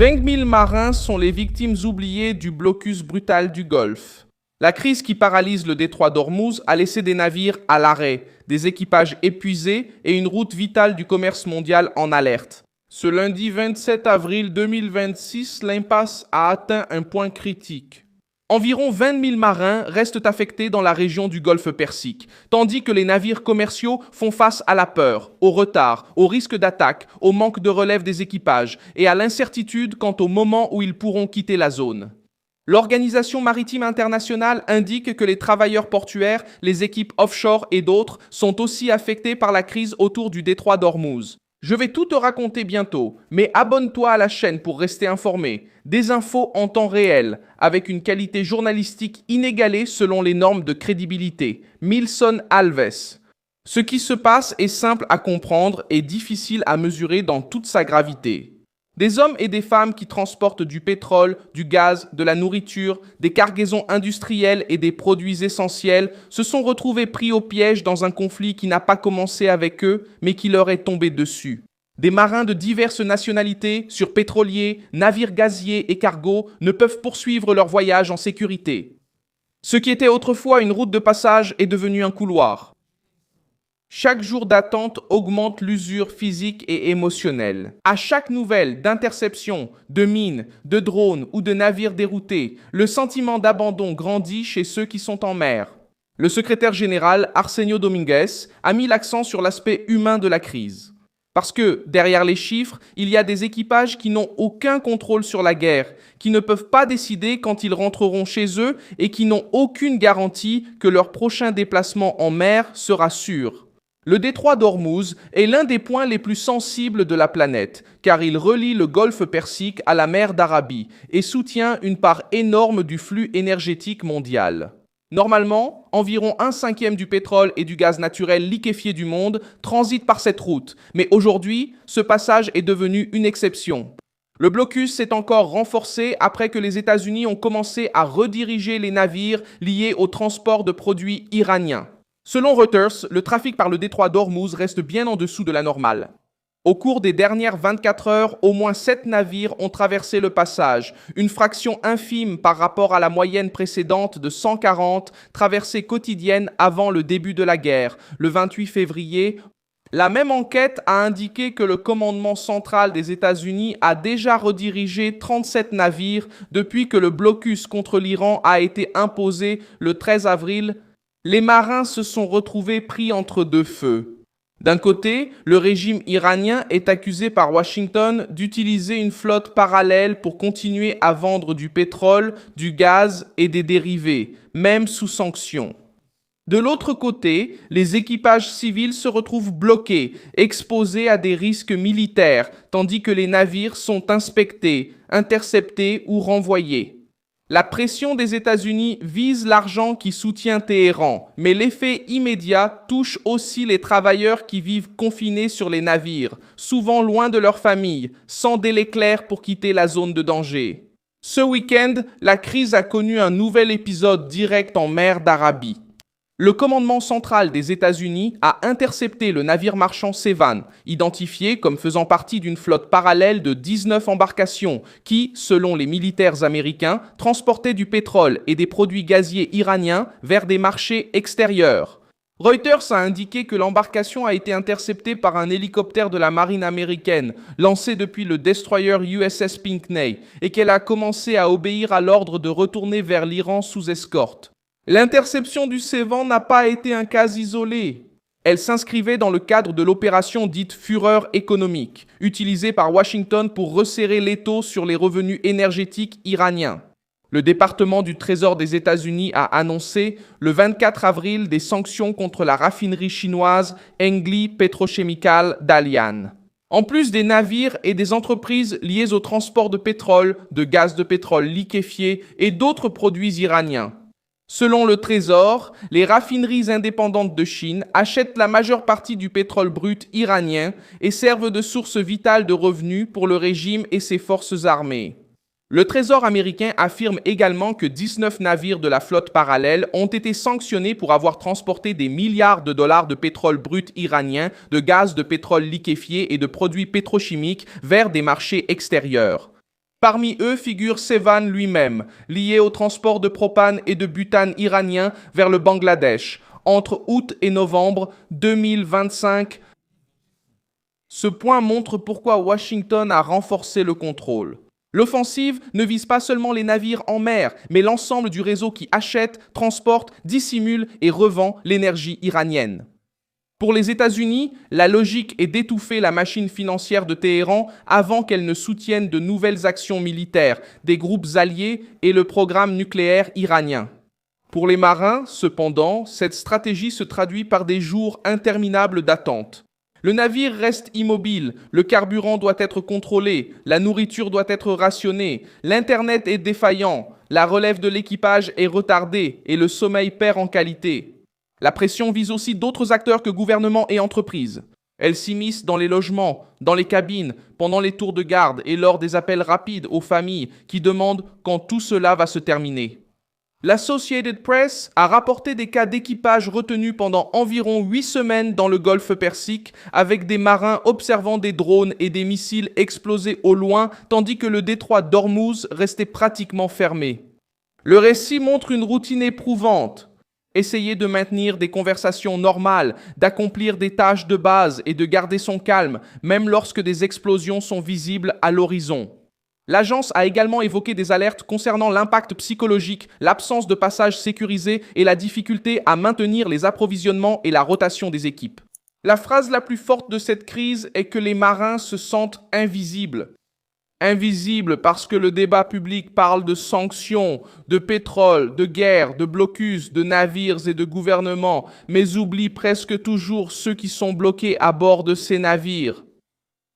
20 000 marins sont les victimes oubliées du blocus brutal du Golfe. La crise qui paralyse le détroit d'Ormuz a laissé des navires à l'arrêt, des équipages épuisés et une route vitale du commerce mondial en alerte. Ce lundi 27 avril 2026, l'impasse a atteint un point critique. Environ 20 000 marins restent affectés dans la région du Golfe Persique, tandis que les navires commerciaux font face à la peur, au retard, au risque d'attaque, au manque de relève des équipages et à l'incertitude quant au moment où ils pourront quitter la zone. L'Organisation maritime internationale indique que les travailleurs portuaires, les équipes offshore et d'autres sont aussi affectés par la crise autour du détroit d'Ormuz. Je vais tout te raconter bientôt, mais abonne-toi à la chaîne pour rester informé. Des infos en temps réel, avec une qualité journalistique inégalée selon les normes de crédibilité. Milson Alves. Ce qui se passe est simple à comprendre et difficile à mesurer dans toute sa gravité. Des hommes et des femmes qui transportent du pétrole, du gaz, de la nourriture, des cargaisons industrielles et des produits essentiels se sont retrouvés pris au piège dans un conflit qui n'a pas commencé avec eux, mais qui leur est tombé dessus. Des marins de diverses nationalités, sur pétroliers, navires gaziers et cargos, ne peuvent poursuivre leur voyage en sécurité. Ce qui était autrefois une route de passage est devenu un couloir. Chaque jour d'attente augmente l'usure physique et émotionnelle. À chaque nouvelle d'interception, de mines, de drones ou de navires déroutés, le sentiment d'abandon grandit chez ceux qui sont en mer. Le secrétaire général Arsenio Domingues a mis l'accent sur l'aspect humain de la crise. Parce que, derrière les chiffres, il y a des équipages qui n'ont aucun contrôle sur la guerre, qui ne peuvent pas décider quand ils rentreront chez eux et qui n'ont aucune garantie que leur prochain déplacement en mer sera sûr. Le détroit d'Ormuz est l'un des points les plus sensibles de la planète, car il relie le Golfe Persique à la mer d'Arabie et soutient une part énorme du flux énergétique mondial. Normalement, environ 1/5 du pétrole et du gaz naturel liquéfié du monde transitent par cette route, mais aujourd'hui, ce passage est devenu une exception. Le blocus s'est encore renforcé après que les États-Unis ont commencé à rediriger les navires liés au transport de produits iraniens. Selon Reuters, le trafic par le détroit d'Ormuz reste bien en dessous de la normale. Au cours des dernières 24 heures, au moins 7 navires ont traversé le passage, une fraction infime par rapport à la moyenne précédente de 140 traversées quotidiennes avant le début de la guerre, le 28 février. La même enquête a indiqué que le commandement central des États-Unis a déjà redirigé 37 navires depuis que le blocus contre l'Iran a été imposé le 13 avril. Les marins se sont retrouvés pris entre deux feux. D'un côté, le régime iranien est accusé par Washington d'utiliser une flotte parallèle pour continuer à vendre du pétrole, du gaz et des dérivés, même sous sanctions. De l'autre côté, les équipages civils se retrouvent bloqués, exposés à des risques militaires, tandis que les navires sont inspectés, interceptés ou renvoyés. La pression des États-Unis vise l'argent qui soutient Téhéran, mais l'effet immédiat touche aussi les travailleurs qui vivent confinés sur les navires, souvent loin de leur famille, sans délai clair pour quitter la zone de danger. Ce week-end, la crise a connu un nouvel épisode direct en mer d'Arabie. Le commandement central des États-Unis a intercepté le navire marchand Sevan, identifié comme faisant partie d'une flotte parallèle de 19 embarcations qui, selon les militaires américains, transportaient du pétrole et des produits gaziers iraniens vers des marchés extérieurs. Reuters a indiqué que l'embarcation a été interceptée par un hélicoptère de la marine américaine, lancé depuis le destroyer USS Pinckney, et qu'elle a commencé à obéir à l'ordre de retourner vers l'Iran sous escorte. L'interception du Sevan n'a pas été un cas isolé. Elle s'inscrivait dans le cadre de l'opération dite Fureur économique, utilisée par Washington pour resserrer l'étau sur les revenus énergétiques iraniens. Le département du Trésor des États-Unis a annoncé le 24 avril des sanctions contre la raffinerie chinoise Engli Petrochemical Dalian. En plus des navires et des entreprises liées au transport de pétrole, de gaz de pétrole liquéfié et d'autres produits iraniens. Selon le Trésor, les raffineries indépendantes de Chine achètent la majeure partie du pétrole brut iranien et servent de source vitale de revenus pour le régime et ses forces armées. Le Trésor américain affirme également que 19 navires de la flotte parallèle ont été sanctionnés pour avoir transporté des milliards de dollars de pétrole brut iranien, de gaz de pétrole liquéfié et de produits pétrochimiques vers des marchés extérieurs. Parmi eux figure Sevan lui-même, lié au transport de propane et de butane iranien vers le Bangladesh, entre août et novembre 2025. Ce point montre pourquoi Washington a renforcé le contrôle. L'offensive ne vise pas seulement les navires en mer, mais l'ensemble du réseau qui achète, transporte, dissimule et revend l'énergie iranienne. Pour les États-Unis, la logique est d'étouffer la machine financière de Téhéran avant qu'elle ne soutienne de nouvelles actions militaires des groupes alliés et le programme nucléaire iranien. Pour les marins, cependant, cette stratégie se traduit par des jours interminables d'attente. Le navire reste immobile, le carburant doit être contrôlé, la nourriture doit être rationnée, l'Internet est défaillant, la relève de l'équipage est retardée et le sommeil perd en qualité. La pression vise aussi d'autres acteurs que gouvernements et entreprises. Elle s'immisce dans les logements, dans les cabines, pendant les tours de garde et lors des appels rapides aux familles qui demandent quand tout cela va se terminer. L'Associated Press a rapporté des cas d'équipage retenus pendant environ 8 semaines dans le golfe Persique avec des marins observant des drones et des missiles explosés au loin tandis que le détroit d'Ormuz restait pratiquement fermé. Le récit montre une routine éprouvante. Essayer de maintenir des conversations normales, d'accomplir des tâches de base et de garder son calme, même lorsque des explosions sont visibles à l'horizon. L'agence a également évoqué des alertes concernant l'impact psychologique, l'absence de passage sécurisé et la difficulté à maintenir les approvisionnements et la rotation des équipes. La phrase la plus forte de cette crise est que les marins se sentent invisibles. Invisibles parce que le débat public parle de sanctions, de pétrole, de guerre, de blocus, de navires et de gouvernements, mais oublie presque toujours ceux qui sont bloqués à bord de ces navires.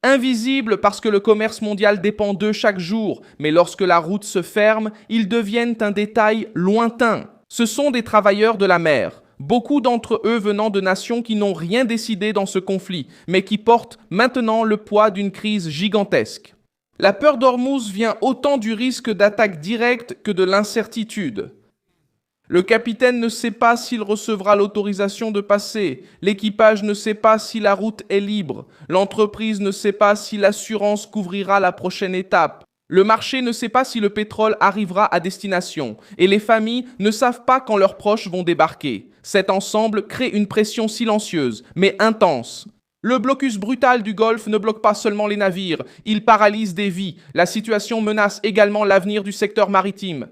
Invisibles parce que le commerce mondial dépend d'eux chaque jour, mais lorsque la route se ferme, ils deviennent un détail lointain. Ce sont des travailleurs de la mer, beaucoup d'entre eux venant de nations qui n'ont rien décidé dans ce conflit, mais qui portent maintenant le poids d'une crise gigantesque. La peur d'Ormuz vient autant du risque d'attaque directe que de l'incertitude. Le capitaine ne sait pas s'il recevra l'autorisation de passer, l'équipage ne sait pas si la route est libre, l'entreprise ne sait pas si l'assurance couvrira la prochaine étape, le marché ne sait pas si le pétrole arrivera à destination, et les familles ne savent pas quand leurs proches vont débarquer. Cet ensemble crée une pression silencieuse, mais intense. Le blocus brutal du Golfe ne bloque pas seulement les navires, il paralyse des vies. La situation menace également l'avenir du secteur maritime.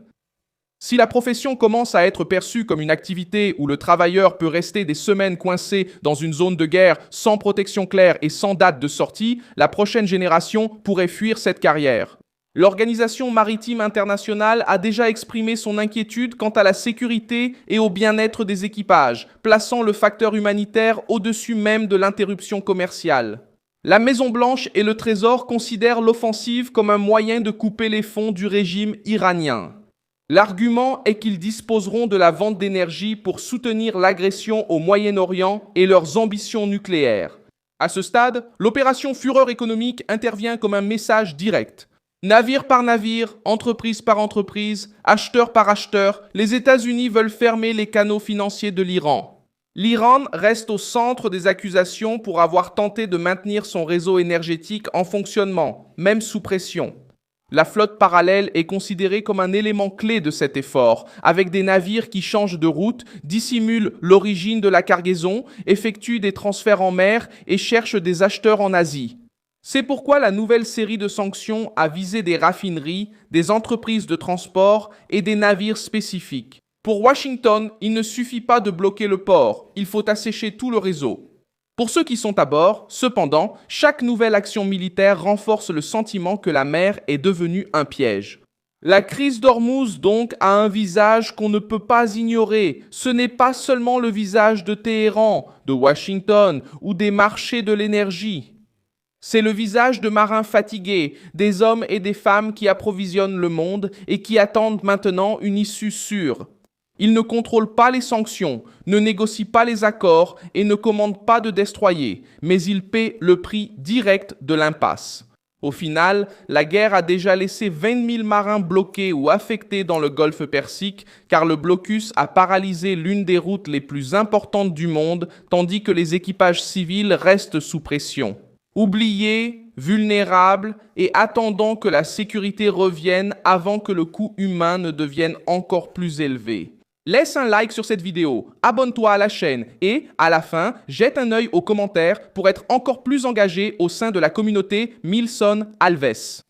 Si la profession commence à être perçue comme une activité où le travailleur peut rester des semaines coincé dans une zone de guerre sans protection claire et sans date de sortie, la prochaine génération pourrait fuir cette carrière. L'Organisation maritime internationale a déjà exprimé son inquiétude quant à la sécurité et au bien-être des équipages, plaçant le facteur humanitaire au-dessus même de l'interruption commerciale. La Maison-Blanche et le Trésor considèrent l'offensive comme un moyen de couper les fonds du régime iranien. L'argument est qu'ils disposeront de la vente d'énergie pour soutenir l'agression au Moyen-Orient et leurs ambitions nucléaires. À ce stade, l'opération Fureur économique intervient comme un message direct. Navire par navire, entreprise par entreprise, acheteur par acheteur, les États-Unis veulent fermer les canaux financiers de l'Iran. L'Iran reste au centre des accusations pour avoir tenté de maintenir son réseau énergétique en fonctionnement, même sous pression. La flotte parallèle est considérée comme un élément clé de cet effort, avec des navires qui changent de route, dissimulent l'origine de la cargaison, effectuent des transferts en mer et cherchent des acheteurs en Asie. C'est pourquoi la nouvelle série de sanctions a visé des raffineries, des entreprises de transport et des navires spécifiques. Pour Washington, il ne suffit pas de bloquer le port, il faut assécher tout le réseau. Pour ceux qui sont à bord, cependant, chaque nouvelle action militaire renforce le sentiment que la mer est devenue un piège. La crise d'Ormuz, donc, a un visage qu'on ne peut pas ignorer. Ce n'est pas seulement le visage de Téhéran, de Washington ou des marchés de l'énergie. C'est le visage de marins fatigués, des hommes et des femmes qui approvisionnent le monde et qui attendent maintenant une issue sûre. Ils ne contrôlent pas les sanctions, ne négocient pas les accords et ne commandent pas de destroyers, mais ils paient le prix direct de l'impasse. Au final, la guerre a déjà laissé 20 000 marins bloqués ou affectés dans le golfe Persique car le blocus a paralysé l'une des routes les plus importantes du monde tandis que les équipages civils restent sous pression. Oubliés, vulnérables et attendant que la sécurité revienne avant que le coût humain ne devienne encore plus élevé. Laisse un like sur cette vidéo, abonne-toi à la chaîne et, à la fin, jette un œil aux commentaires pour être encore plus engagé au sein de la communauté Milson Alves.